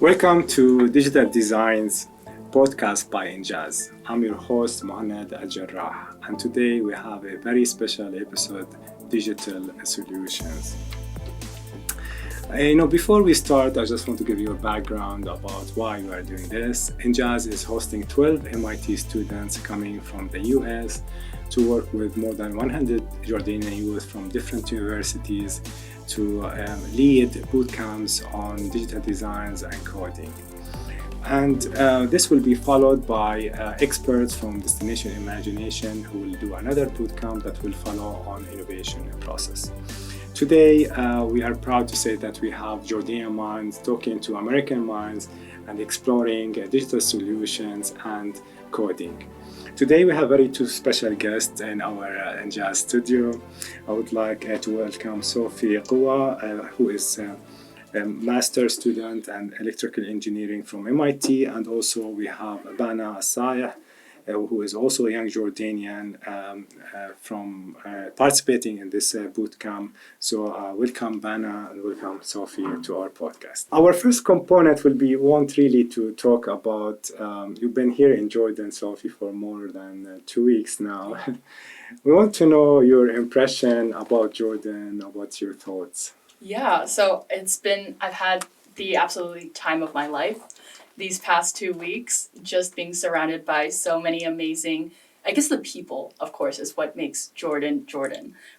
Welcome to Digital Designs podcast by INJAZ. I'm your host Muhannad and today we have a very special episode, Digital Solutions. Before we start, I just want to give you a background about why we are doing this. INJAZ is hosting 12 MIT students coming from the US to work with more than 100 Jordanian youth from different universities to lead bootcamps on digital designs and coding. And this will be followed by experts from Destination Imagination who will do another bootcamp that will follow on innovation process. Today, we are proud to say that we have Jordanian minds talking to American minds and exploring digital solutions and coding. Today, we have two special guests in our INJAZ studio. I would like to welcome Sophie, who is a master student in electrical engineering from MIT, and also we have Bana, who is also a young Jordanian from participating in this bootcamp. So welcome Bana and welcome Sophie to our podcast. Our first component will be want really to talk about, you've been here in Jordan, Sophie, for more than 2 weeks now. We want to know your impression about Jordan, about your thoughts. Yeah, so I've had the absolute time of my life. These past 2 weeks, just being surrounded by so many amazing, I guess the people, of course, is what makes Jordan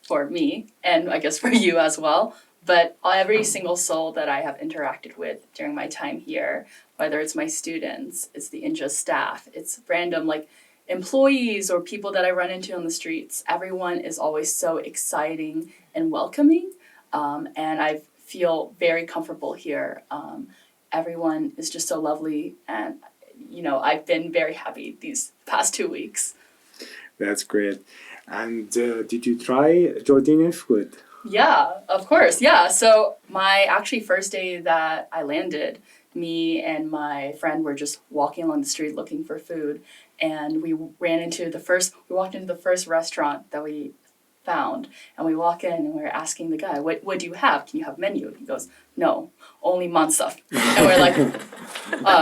for me, and I guess for you as well. But every single soul that I have interacted with during my time here, whether it's my students, it's the INJAZ staff, it's random employees or people that I run into on the streets, everyone is always so exciting and welcoming, and I feel very comfortable here. Everyone is just so lovely, and I've been very happy these past 2 weeks. That's great. And did you try Jordanian food? Yeah, of course. Yeah. So my actually first day that I landed, me and my friend were just walking along the street looking for food, and we walked into the first restaurant that we found, and we walk in and we're asking the guy, what do you have? Can you have menu? He goes, no, only mansaf. And we're like,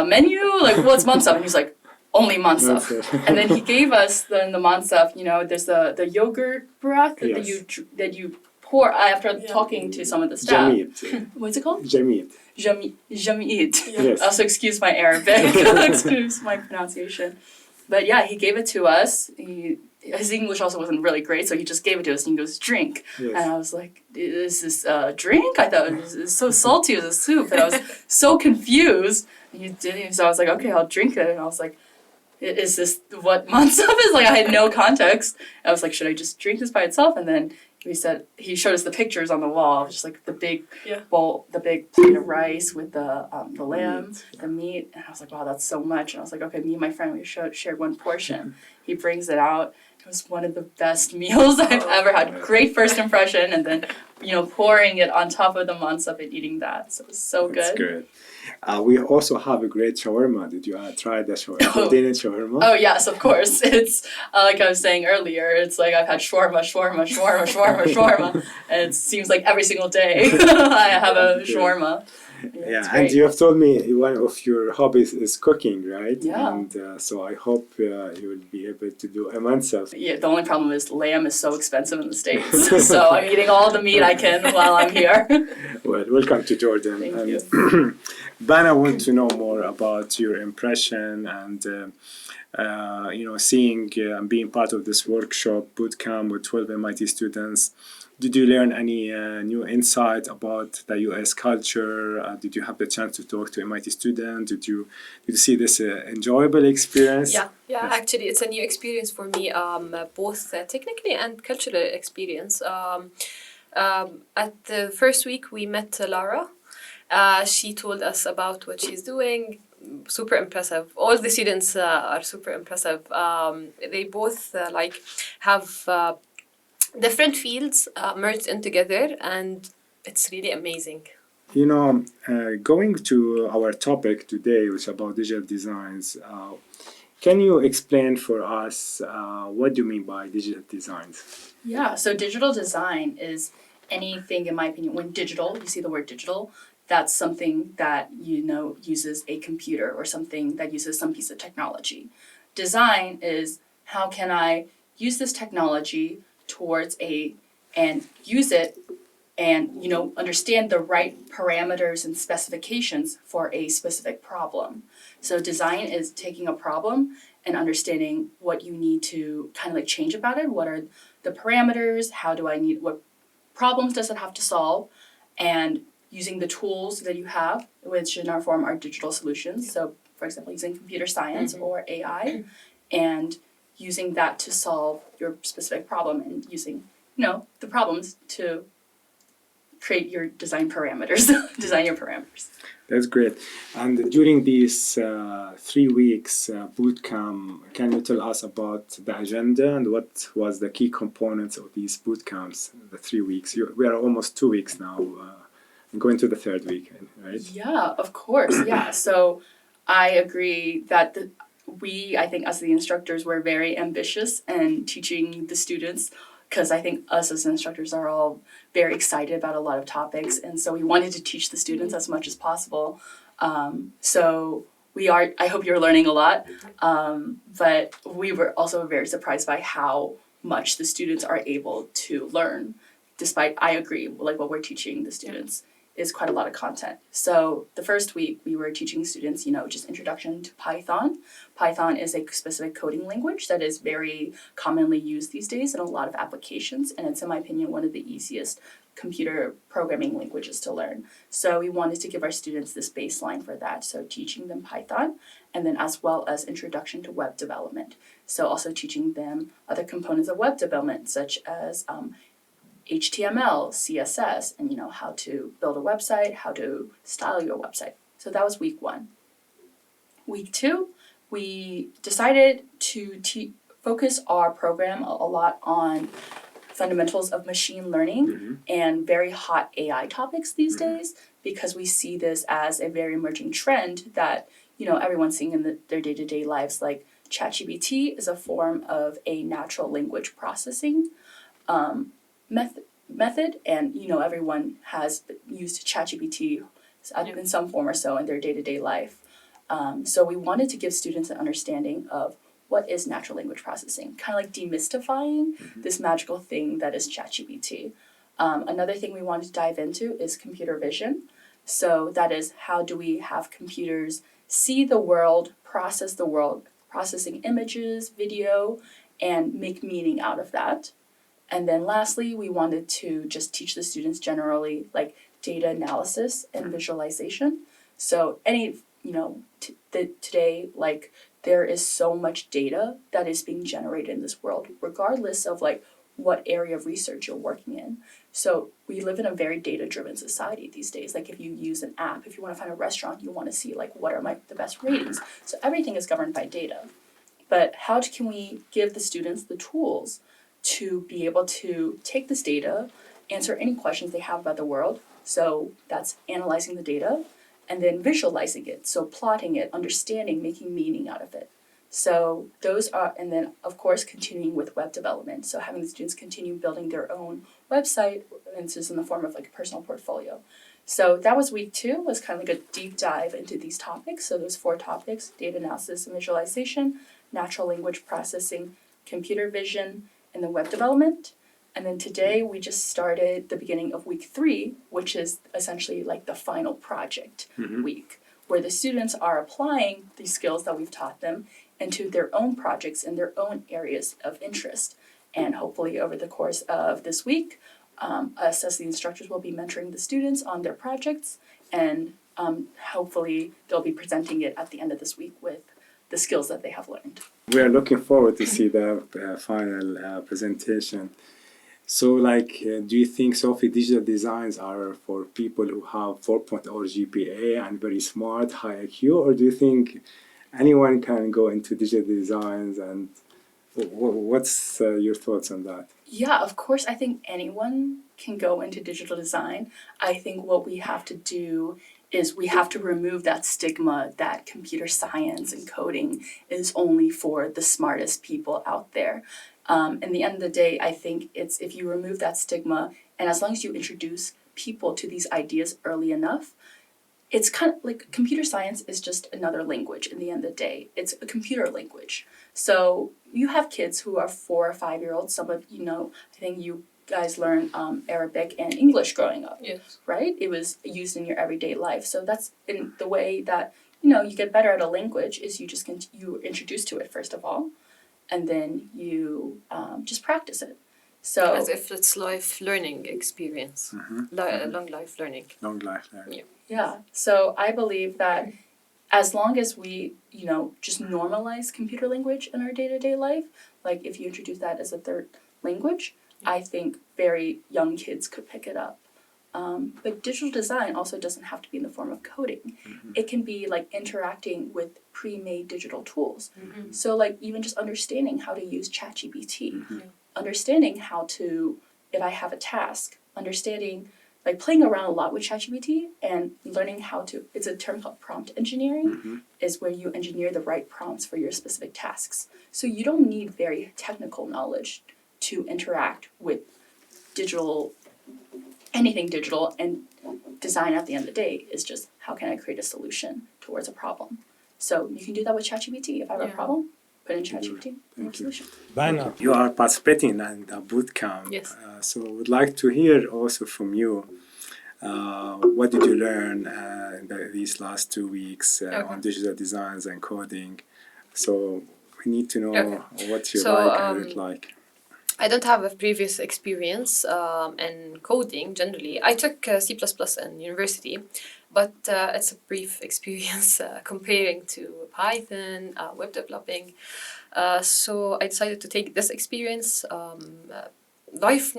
menu? What's mansaf? And he's like, only mansaf. And then he gave us the mansaf, there's the yogurt broth that you pour after talking to some of the staff. Jamid. What's it called? Jamid. Jamid. Yes. Also, excuse my Arabic, excuse my pronunciation. But yeah, he gave it to us. His English also wasn't really great, so he just gave it to us and he goes, drink. Yes. And I was like, is this a drink? I thought it was so salty, it was a soup. And I was so confused. And he did, so I was like, okay, I'll drink it. And I was like, is this what mansaf is? I had no context. I was like, should I just drink this by itself? And then he showed us the pictures on the wall, just the big bowl, the big plate of rice with the lamb, the meat. And I was like, wow, that's so much. And I was like, okay, me and my friend, we shared one portion. He brings it out. It was one of the best meals I've ever had. Great first impression, and then pouring it on top of the mansaf and eating that. So it was so good. That's good. We also have a great shawarma. Did you try the Jordanian shawarma? Oh yes, of course. It's like I was saying earlier. It's like I've had shawarma, and it seems like every single day I have a shawarma. Yeah, and you have told me one of your hobbies is cooking, right? Yeah. And so I hope you will be able to do a mansaf. Yeah, the only problem is lamb is so expensive in the States. So I'm eating all the meat I can while I'm here. Well, welcome to Jordan. Thank you. Ben, I want to know more about your impression and seeing and being part of this workshop bootcamp with 12 MIT students. Did you learn any new insight about the US culture? Did you have the chance to talk to MIT students? Did you see this enjoyable experience? Yeah. Actually, it's a new experience for me, both technically and cultural experience. At the first week, we met Lara. She told us about what she's doing. Super impressive. All the students are super impressive. They both have different fields merged in together, and it's really amazing. Going to our topic today, which is about digital designs, can you explain for us what do you mean by digital designs? Yeah, so digital design is anything, in my opinion, when digital, you see the word digital, that's something that, uses a computer or something that uses some piece of technology. Design is how can I use this technology and use it and, understand the right parameters and specifications for a specific problem. So design is taking a problem and understanding what you need to kind of like change about it. What are the parameters? What problems does it have to solve? And using the tools that you have, which in our form are digital solutions. So, for example, using computer science or AI, and using that to solve your specific problem, and using, the problems to create your design parameters, design your parameters. That's great. And during these 3 weeks boot camp, can you tell us about the agenda and what was the key components of these boot camps, the 3 weeks? We are almost 2 weeks now, going to the third week, right? Yeah, of course. Yeah. So I agree that I think as the instructors, we're very ambitious in teaching the students, because I think us as instructors are all very excited about a lot of topics. And so we wanted to teach the students as much as possible. So I hope you're learning a lot. But we were also very surprised by how much the students are able to learn, despite, I agree, like what we're teaching the students is quite a lot of content. So the first week we were teaching students, just introduction to Python. Python is a specific coding language that is very commonly used these days in a lot of applications, and it's, in my opinion, one of the easiest computer programming languages to learn. So we wanted to give our students this baseline for that, so teaching them Python, and then as well as introduction to web development. So also teaching them other components of web development, such as HTML, CSS, and how to build a website, how to style your website. So that was week 1. Week 2, we decided to focus our program a lot on fundamentals of machine learning and very hot AI topics these days, because we see this as a very emerging trend that everyone's seeing in their day-to-day lives. Like ChatGPT is a form of a natural language processing method, and everyone has used ChatGPT in some form or so in their day-to-day life. So we wanted to give students an understanding of what is natural language processing, kind of like demystifying this magical thing that is ChatGPT. Another thing we wanted to dive into is computer vision. So that is, how do we have computers see the world, processing images, video, and make meaning out of that. And then lastly, we wanted to just teach the students generally like data analysis and visualization. So today, like, there is so much data that is being generated in this world, regardless of like what area of research you're working in. So we live in a very data-driven society these days. Like if you use an app, if you want to find a restaurant, you want to see like what are the best ratings. So everything is governed by data. But how can we give the students the tools to be able to take this data, answer any questions they have about the world? So that's analyzing the data and then visualizing it. So plotting it, understanding, making meaning out of it. So those are, and then of course continuing with web development. So having the students continue building their own website, and this is in the form of like a personal portfolio. So that was week 2, was kind of like a deep dive into these topics. So there's 4 topics: data analysis and visualization, natural language processing, computer vision, and then web development. And then today we just started the beginning of week 3, which is essentially like the final project week, where the students are applying these skills that we've taught them into their own projects in their own areas of interest. And hopefully over the course of this week, us as the instructors will be mentoring the students on their projects, and hopefully they'll be presenting it at the end of this week with the skills that they have learned. We are looking forward to see the final presentation. So do you think, Sophie, digital designs are for people who have 4.0 GPA and very smart, high IQ, or do you think anyone can go into digital designs? And what's your thoughts on that? Yeah, of course, I think anyone can go into digital design. I think what we have to do is we have to remove that stigma that computer science and coding is only for the smartest people out there. In the end of the day, I think it's if you remove that stigma, and as long as you introduce people to these ideas early enough, it's kind of like computer science is just another language in the end of the day. It's a computer language. So you have kids who are 4 or 5 year olds. Some of I think you guys learn Arabic and English growing up, Yes. right? It was used in your everyday life. So that's in the way that you get better at a language is you just you introduce to it first of all, and then you just practice it. So As if it's life learning experience, long life learning. Long life learning. Yeah. So I believe that as long as we, just normalize computer language in our day-to-day life, like if you introduce that as a third language, I think very young kids could pick it up. But digital design also doesn't have to be in the form of coding. It can be like interacting with pre-made digital tools. So like even just understanding how to use ChatGPT, understanding how to, if I have a task, understanding, like playing around a lot with ChatGPT and learning how to, it's a term called prompt engineering, is where you engineer the right prompts for your specific tasks. So you don't need very technical knowledge to interact with anything digital, and design at the end of the day is just how can I create a solution towards a problem. So you can do that with ChatGPT. If I have a problem, put in ChatGPT and a solution. Bana, you are participating in the bootcamp. Yes. So would like to hear also from you. What did you learn in these last 2 weeks on digital designs and coding? So we need to know what you like and what you like. I don't have a previous experience in coding generally. I took C++ in university, but it's a brief experience comparing to Python, web developing. So I decided to take this experience. Life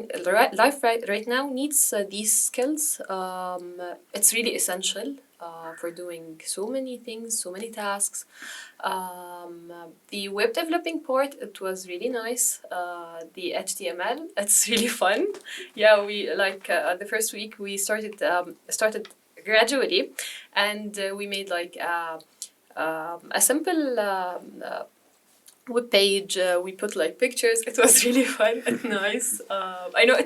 right now needs these skills. It's really essential for doing so many things, so many tasks. The web developing part, it was really nice. The HTML, it's really fun. Yeah, we the first week we started gradually, and we made like a simple web page. We put like pictures. It was really fun and nice. I know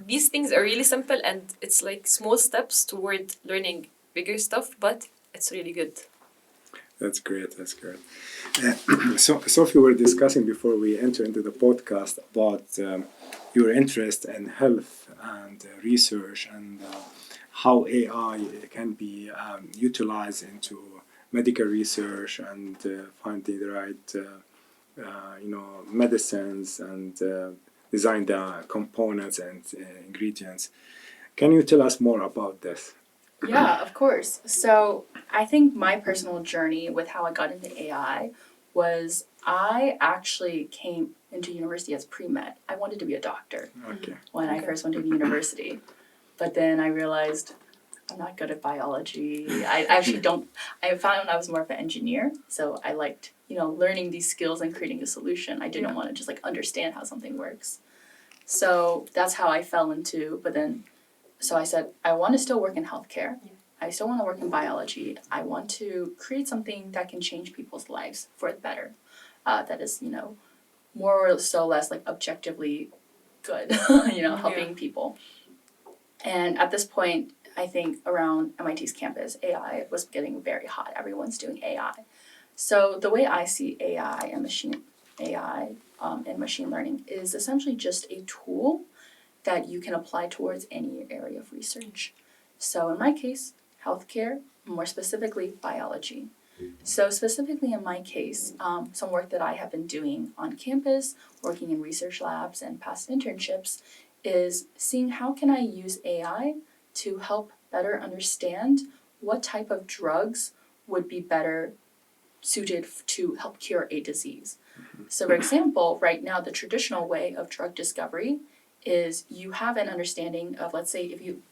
these things are really simple, and it's like small steps toward learning bigger stuff, but it's really good. That's great. That's great. So, Sophie, we were discussing before we enter into the podcast about your interest in health and research and how AI can be utilized into medical research and finding the right, medicines and design the components and ingredients. Can you tell us more about this? Yeah, of course. So I think my personal journey with how I got into AI was I actually came into university as pre-med. I wanted to be a doctor when I first went to university. But then I realized I'm not good at biology. I actually I found I was more of an engineer. So I liked, learning these skills and creating a solution. I didn't want to just understand how something works. So that's how I fell into, so I said, I want to still work in healthcare. I still want to work in biology. I want to create something that can change people's lives for the better. That is, more or so less like objectively good, helping people. And at this point, I think around MIT's campus, AI was getting very hot. Everyone's doing AI. So the way I see AI and machine learning is essentially just a tool that you can apply towards any area of research. So in my case, healthcare, more specifically biology. So specifically in my case, some work that I have been doing on campus, working in research labs and past internships, is seeing how can I use AI to help better understand what type of drugs would be better suited to help cure a disease. So for example, right now the traditional way of drug discovery is you have an understanding of, let's say, if you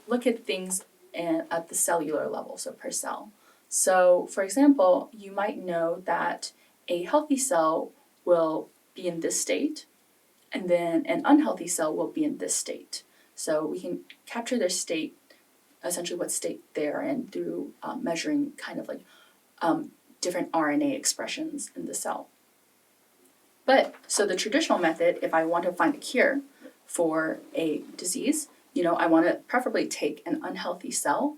look at things at the cellular level, so per cell. So, for example, you might know that a healthy cell will be in this state, and then an unhealthy cell will be in this state. So we can capture their state, essentially what state they're in, through measuring kind of like different RNA expressions in the cell. But, so the traditional method, if I want to find a cure for a disease, I want to preferably take an unhealthy cell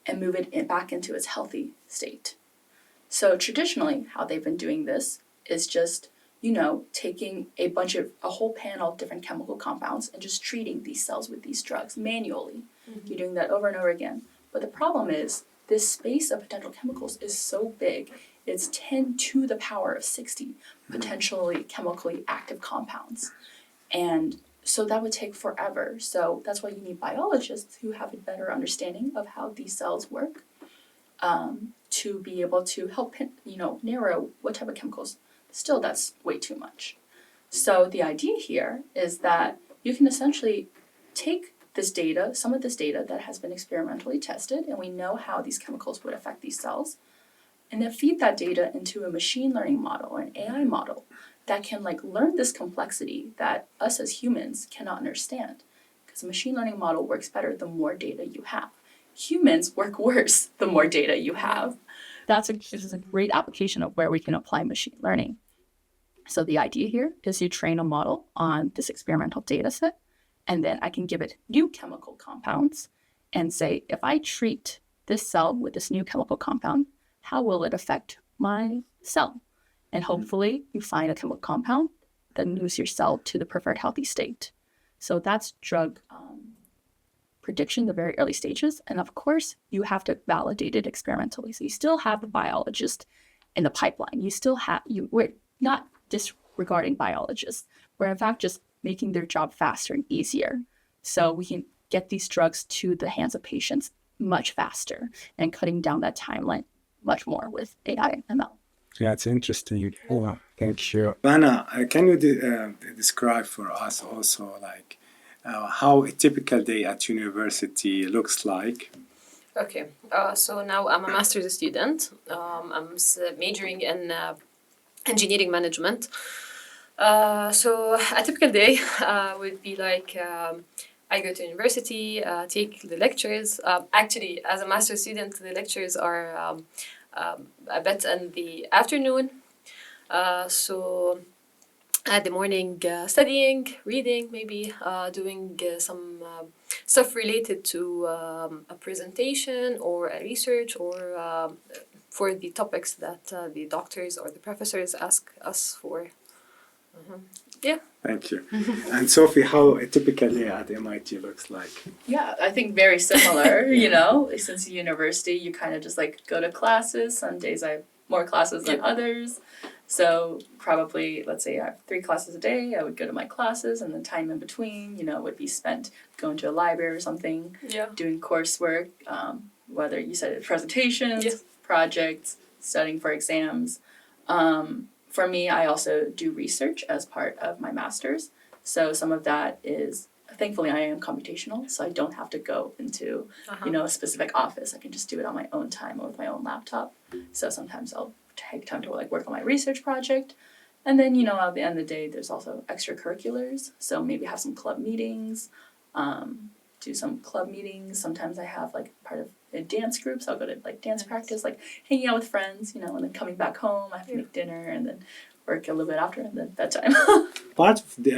and move it back into its healthy state. So traditionally, how they've been doing this is just, taking a whole panel of different chemical compounds and just treating these cells with these drugs manually. Mm-hmm. You're doing that over and over again. But the problem is, this space of potential chemicals is so big. It's 10 to the power of 60 potentially chemically active compounds. And so that would take forever. So that's why you need biologists who have a better understanding of how these cells work, to be able to help, narrow what type of chemicals. Still, that's way too much. So the idea here is that you can essentially take this data, some of this data that has been experimentally tested, and we know how these chemicals would affect these cells, and then feed that data into a machine learning model or an AI model that can learn this complexity that us as humans cannot understand. Because a machine learning model works better the more data you have. Humans work worse the more data you have. This is a great application of where we can apply machine learning. So the idea here is you train a model on this experimental data set, and then I can give it new chemical compounds and say, if I treat this cell with this new chemical compound, how will it affect my cell? And hopefully you find a chemical compound that moves your cell to the preferred healthy state. So that's drug prediction, the very early stages. And of course, you have to validate it experimentally. So you still have the biologist in the pipeline. We're not disregarding biologists. We're in fact just making their job faster and easier. So we can get these drugs to the hands of patients much faster and cutting down that timeline much more with AI and ML. Yeah, it's interesting. Oh, thank you. Bana, can you describe for us also how a typical day at university looks like? Okay, so now I'm a master's student. I'm majoring in engineering management. So a typical day would be I go to university, take the lectures. Actually, as a master's student, the lectures are a bit in the afternoon. So at the morning, studying, reading, maybe doing some stuff related to a presentation or a research or for the topics that the doctors or the professors ask us for. Yeah. Thank you. And Sophie, how a typical day at MIT looks like? Yeah, I think very similar, since university, you kind of just go to classes. Some days I have more classes than others. So probably, let's say I have 3 classes a day, I would go to my classes, and the time in between, would be spent going to a library or something, doing coursework, whether you said presentations, projects, studying for exams. For me, I also do research as part of my master's. So some of that is, thankfully, I am computational, so I don't have to go into, a specific office. I can just do it on my own time or with my own laptop. So sometimes I'll take time to work on my research project. And then, at the end of the day, there's also extracurriculars. So maybe have some club meetings, do some club meetings. Sometimes I have part of a dance group, so I'll go to dance practice, hanging out with friends, and then coming back home, I have to make dinner and then work a little bit after and then bedtime. Part of the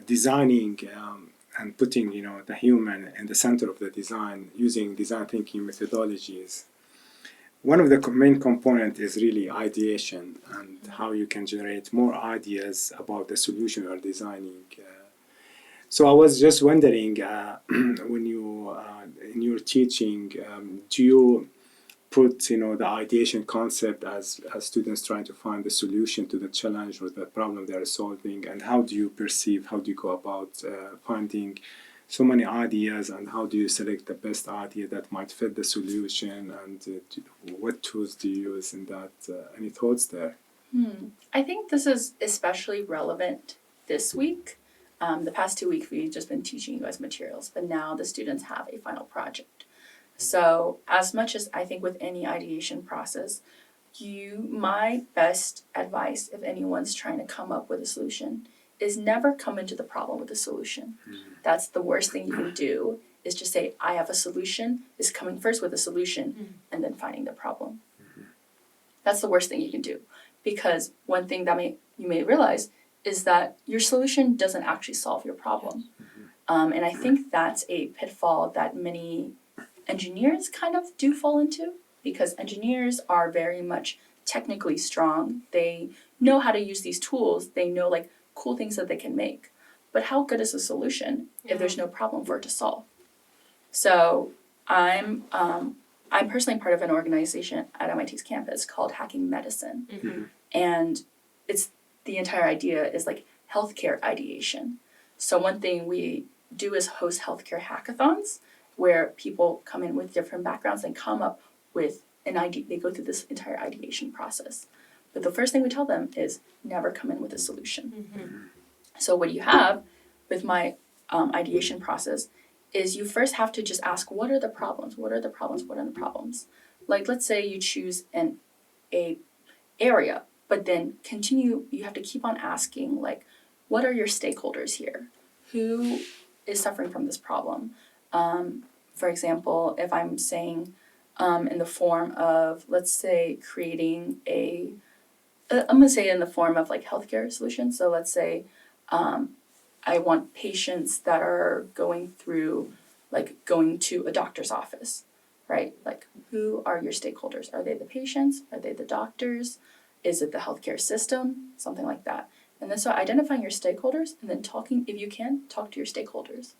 designing and putting the human in the center of the design using design thinking methodologies. One of the main components is really ideation and how you can generate more ideas about the solution you are designing. So I was just wondering, when you in your teaching, do you put the ideation concept as students trying to find the solution to the challenge or the problem they are solving, and how do you go about finding so many ideas, and how do you select the best idea that might fit the solution, and what tools do you use in that? Any thoughts there? I think this is especially relevant this week. The past 2 weeks, we've just been teaching you guys materials, but now the students have a final project. So as much as I think with any ideation process, my best advice if anyone's trying to come up with a solution is never come into the problem with a solution. That's the worst thing you can do, is just say, I have a solution, is coming first with a solution and then finding the problem. That's the worst thing you can do. Because one thing that you may realize is that your solution doesn't actually solve your problem. And I think that's a pitfall that many engineers kind of do fall into, because engineers are very much technically strong. They know how to use these tools. They know like cool things that they can make. But how good is a solution if there's no problem for it to solve? So I'm personally part of an organization at MIT's campus called Hacking Medicine. Mm-hmm. And it's the entire idea is like healthcare ideation. So one thing we do is host healthcare hackathons where people come in with different backgrounds and come up with an idea. They go through this entire ideation process. But the first thing we tell them is never come in with a solution. Mm-hmm. So what you have with my ideation process is you first have to just ask, what are the problems? What are the problems? What are the problems? Like, let's say you choose a area, but then you have to keep on asking, like, what are your stakeholders here? Who is suffering from this problem? For example, if I'm saying in the form of, let's say, creating I'm going to say in the form of like healthcare solutions. So let's say I want patients that are going through, like going to a doctor's office, right? Like, who are your stakeholders? Are they the patients? Are they the doctors? Is it the healthcare system? Something like that. And then so identifying your stakeholders and then talking, if you can, talk to your stakeholders.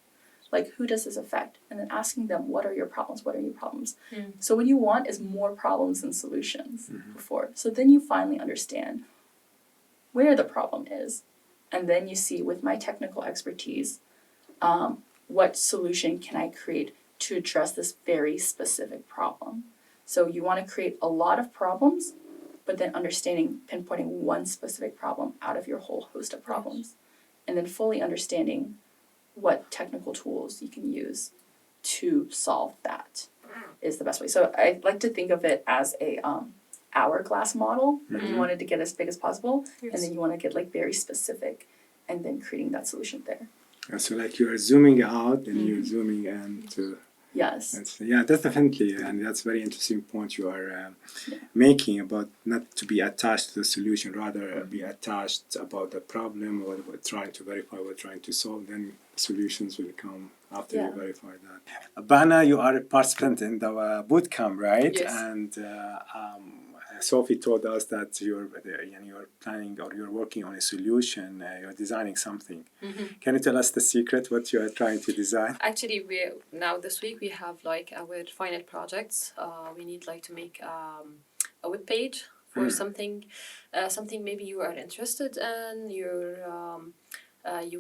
Like, who does this affect? And then asking them, what are your problems? What are your problems? Mm. So what you want is more problems than solutions before. So then you finally understand where the problem is. And then you see, with my technical expertise, what solution can I create to address this very specific problem? So you want to create a lot of problems, but then pinpointing one specific problem out of your whole host of problems. And then fully understanding what technical tools you can use to solve that is the best way. So I like to think of it as a hourglass model. Like, you wanted to get as big as possible, and then you want to get like very specific, and then creating that solution there. And so like you are zooming out and you're zooming in to... Yes. That's definitely, and that's a very interesting point you are making about not to be attached to the solution, rather be attached about the problem, what we're trying to verify, what we're trying to solve, then solutions will come after you verify that. Bana, you are a participant in the bootcamp, right? Yes. And Sophie told us that you're planning or you're working on a solution, you're designing something. Can you tell us the secret, what you are trying to design? Actually, this week we have like our final projects. We need like to make a web page for something maybe you are interested in. You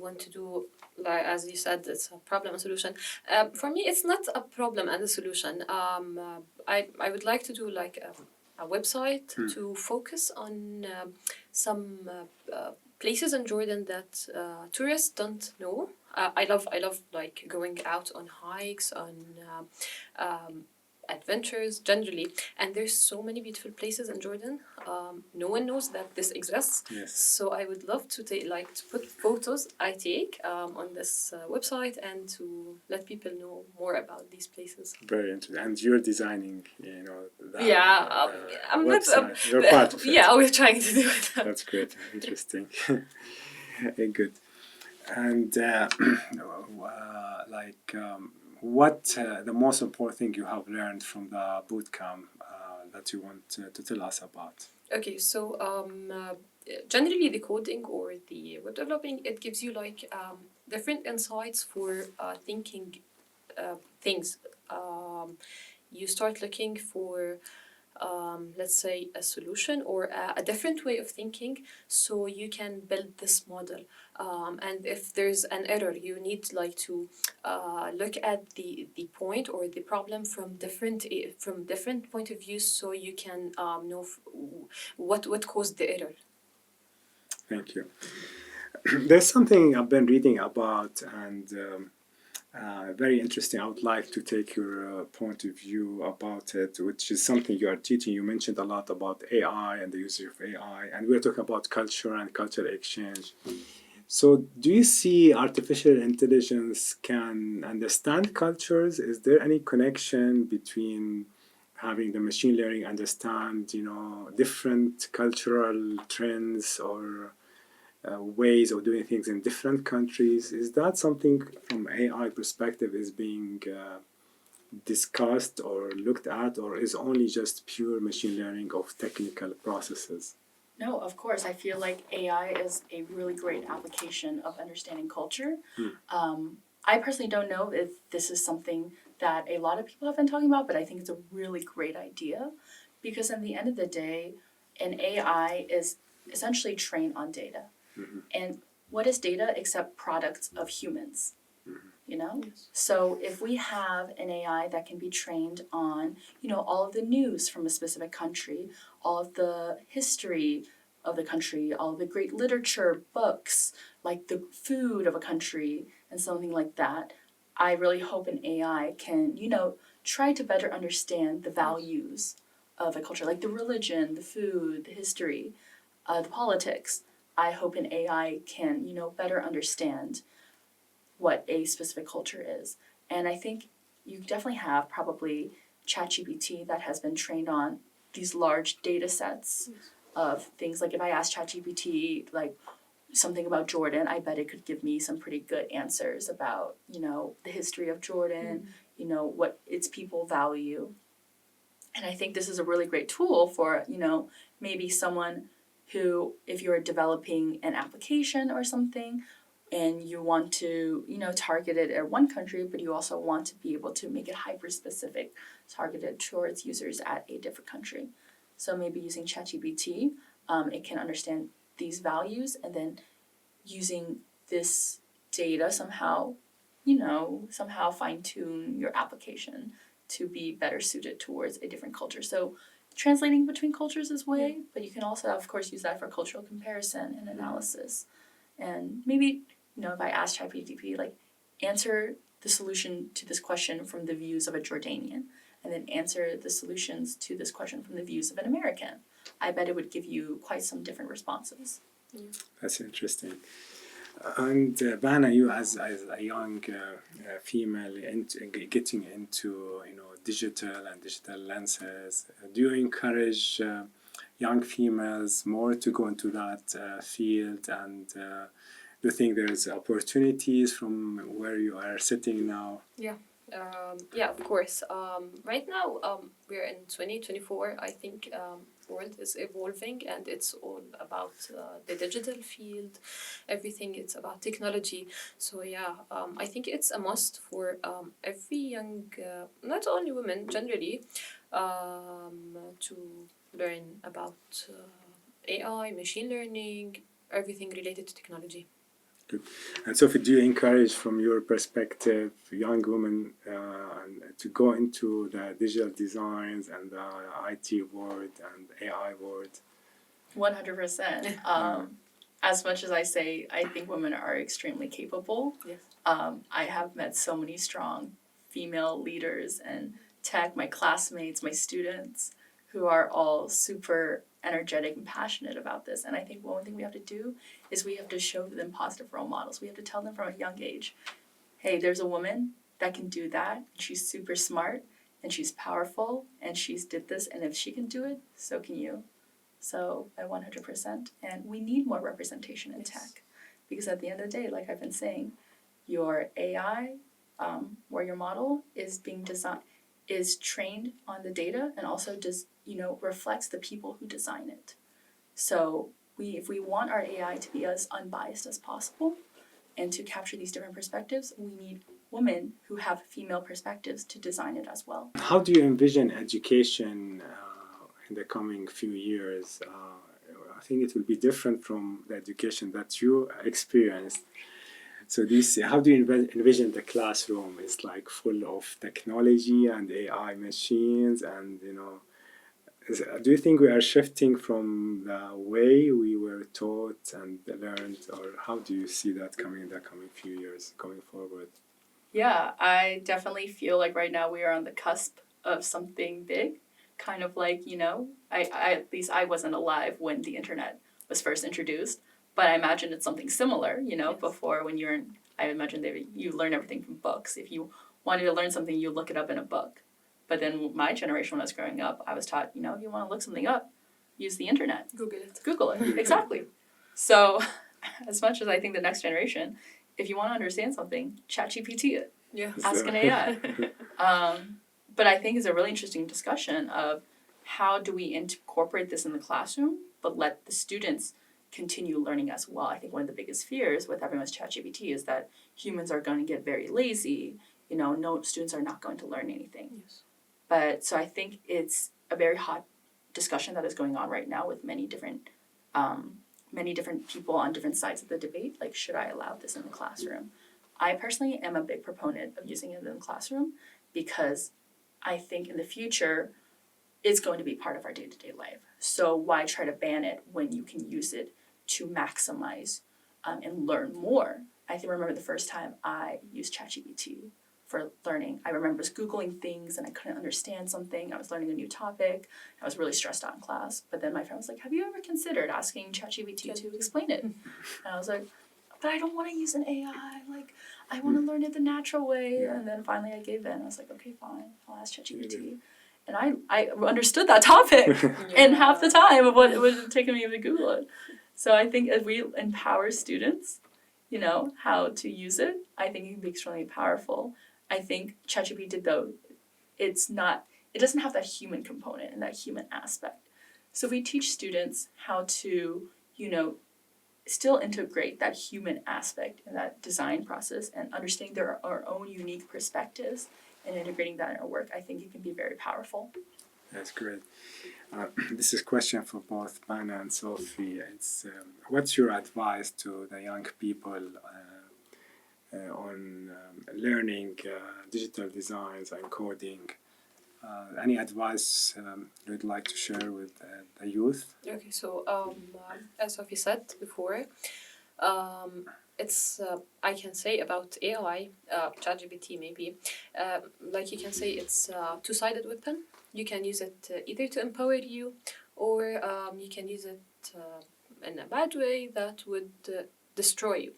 want to do, like as you said, it's a problem and solution. For me, it's not a problem and a solution. I would like to do like a website to focus on some places in Jordan that tourists don't know. I love like going out on hikes, on adventures generally, and there's so many beautiful places in Jordan. No one knows that this exists. Yes. So I would love to put photos I take on this website and to let people know more about these places. Very interesting. And you're designing, I'm website. not. You're part of it. Yeah, we're trying to do it. That's great. Interesting. Good. And what the most important thing you have learned from the bootcamp that you want to tell us about? Okay, so generally the coding or the web developing, it gives you like different insights for thinking things. You start looking for let's say a solution or a different way of thinking, so you can build this model. And if there's an error, you need like to look at the point or the problem from different point of view, so you can know what caused the error. Thank you. There's something I've been reading about and very interesting. I would like to take your point of view about it, which is something you are teaching. You mentioned a lot about AI and the use of AI, and we're talking about culture and cultural exchange. So do you see artificial intelligence can understand cultures? Is there any connection between having the machine learning understand, different cultural trends or ways of doing things in different countries? Is that something from AI perspective is being discussed or looked at, or is only just pure machine learning of technical processes? No, of course. I feel like AI is a really great application of understanding culture. I personally don't know if this is something that a lot of people have been talking about, but I think it's a really great idea because at the end of the day, an AI is essentially trained on data. And what is data except products of humans? You know? Yes. So if we have an AI that can be trained on, all of the news from a specific country, all of the history of the country, all of the great literature, books, like the food of a country and something like that, I really hope an AI can, try to better understand the values of a culture, like the religion, the food, the history, the politics. I hope an AI can, better understand what a specific culture is. And I think you definitely have probably ChatGPT that has been trained on these large data sets of things. Like if I ask ChatGPT like something about Jordan, I bet it could give me some pretty good answers about, the history of Jordan, what its people value. And I think this is a really great tool for, maybe someone who, if you're developing an application or something, and you want to, target it at one country, but you also want to be able to make it hyper-specific, targeted towards users at a different country. So maybe using ChatGPT, it can understand these values, and then using this data somehow, somehow fine-tune your application to be better suited towards a different culture. So translating between cultures is way, but you can also, of course, use that for cultural comparison and analysis. And maybe, if I ask ChatGPT, like, answer the solution to this question from the views of a Jordanian, and then answer the solutions to this question from the views of an American, I bet it would give you quite some different responses. That's interesting. And Bana, you as a young female getting into digital and digital lenses, do you encourage young females more to go into that field? And do you think there's opportunities from where you are sitting now? Yeah, of course. Right now, we're in 2024. I think world is evolving, and it's all about the digital field. Everything it's about technology. So I think it's a must for every young, not only women generally, to learn about AI, machine learning, everything related to technology. Good. And Sophie, do you encourage, from your perspective, young women to go into the digital designs and the IT world and AI world? 100%. As much as I say, I think women are extremely capable. Yes. I have met so many strong female leaders in tech, my classmates, my students, who are all super energetic and passionate about this. And I think one thing we have to do is we have to show them positive role models. We have to tell them from a young age, hey, there's a woman that can do that. She's super smart and she's powerful and she's did this. And if she can do it, so can you. So at 100%. And we need more representation in tech. Because at the end of the day, like I've been saying, your AI or your model is being designed, is trained on the data and also reflects the people who design it. So if we want our AI to be as unbiased as possible and to capture these different perspectives, we need women who have female perspectives to design it as well. How do you envision education in the coming few years? I think it will be different from the education that you experienced. So how do you envision the classroom? It's like full of technology and AI machines, and do you think we are shifting from the way we were taught and learned, or how do you see that coming in the coming few years going forward? Yeah, I definitely feel like right now we are on the cusp of something big, kind of like, I at least I wasn't alive when the internet was first introduced, but I imagine it's something similar, Yes. Before when I imagine you learn everything from books. If you wanted to learn something, you look it up in a book. But then my generation, when I was growing up, I was taught, if you want to look something up, use the internet. Google it. Google it, exactly. So as much as I think the next generation if you want to understand something, ChatGPT it. Yeah. Ask an AI. But I think it's a really interesting discussion of how do we incorporate this in the classroom, but let the students continue learning as well. I think one of the biggest fears with everyone's ChatGPT is that humans are going to get very lazy. No students are not going to learn anything. Yes. But so I think it's a very hot discussion that is going on right now with many different people on different sides of the debate. Like, should I allow this in the classroom? I personally am a big proponent of using it in the classroom because I think in the future it's going to be part of our day-to-day life. So why try to ban it when you can use it to maximize and learn more? I can remember the first time I used ChatGPT for learning. I remember Googling things and I couldn't understand something. I was learning a new topic. I was really stressed out in class. But then my friend was like, have you ever considered asking ChatGPT to explain it? And I was like, but I don't want to use an AI. Like, I want to learn it the natural way. And then finally I gave in. I was like, okay, fine. I'll ask ChatGPT. And I understood that topic in half the time of what it would have taken me to Google it. So I think if we empower students, how to use it, I think it can be extremely powerful. I think ChatGPT, though, it doesn't have that human component and that human aspect. So if we teach students how to, still integrate that human aspect in that design process and understanding our own unique perspectives and integrating that in our work, I think it can be very powerful. That's great. This is a question for both Bana and Sophie. It's what's your advice to the young people on learning digital designs and coding? Any advice you'd like to share with the youth? Okay, so as Sophie said before, it's I can say about AI, ChatGPT maybe, like you can say it's a two-sided weapon. You can use it either to empower you, or you can use it in a bad way that would destroy you.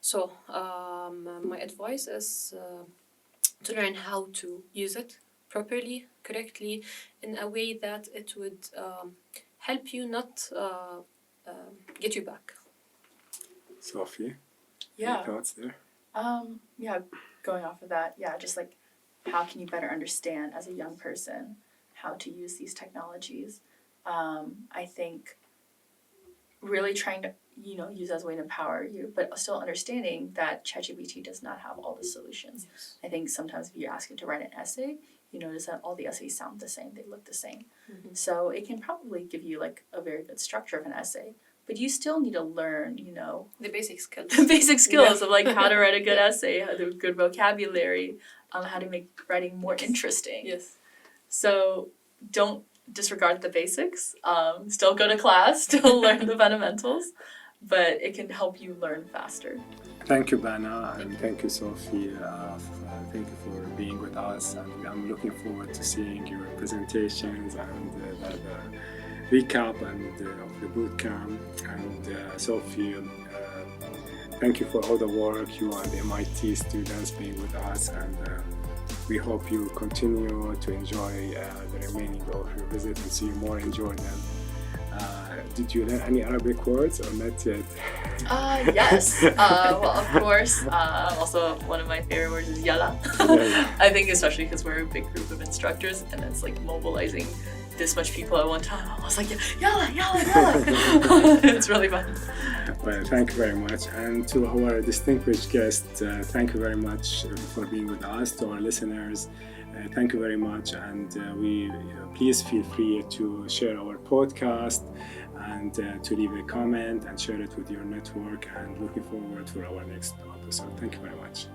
So my advice is to learn how to use it properly, correctly, in a way that it would help you, not get you back. Sophie, Yeah. any thoughts there? Going off of that, just like how can you better understand as a young person how to use these technologies? I think really trying to use as a way to empower you, but still understanding that ChatGPT does not have all the solutions. Yes. I think sometimes if you ask it to write an essay, you notice that all the essays sound the same, they look the same. Mm-hmm. So it can probably give you like a very good structure of an essay, but you still need to learn, The basic skills. the basic skills of like how to write a good essay, how to good vocabulary, how to make writing more interesting. Yes. So don't disregard the basics. Still go to class, still learn the fundamentals, but it can help you learn faster. Thank you, Bana, and thank you, Sophie. Thank you for being with us, and I'm looking forward to seeing your presentations and the recap and of the bootcamp. And Sophie, thank you for all the work you and the MIT students being with us, and we hope you continue to enjoy the remaining of your visit and see you more in Jordan. Did you learn any Arabic words or not yet? Yes. Well, of course. Also, one of my favorite words is yalla. I think especially because we're a big group of instructors and it's like mobilizing this much people at one time. I was like, yalla, yalla, yalla. It's really fun. Well, thank you very much. And to our distinguished guests, thank you very much for being with us. To our listeners, thank you very much. And please feel free to share our podcast and to leave a comment and share it with your network. And looking forward for our next episode. Thank you very much.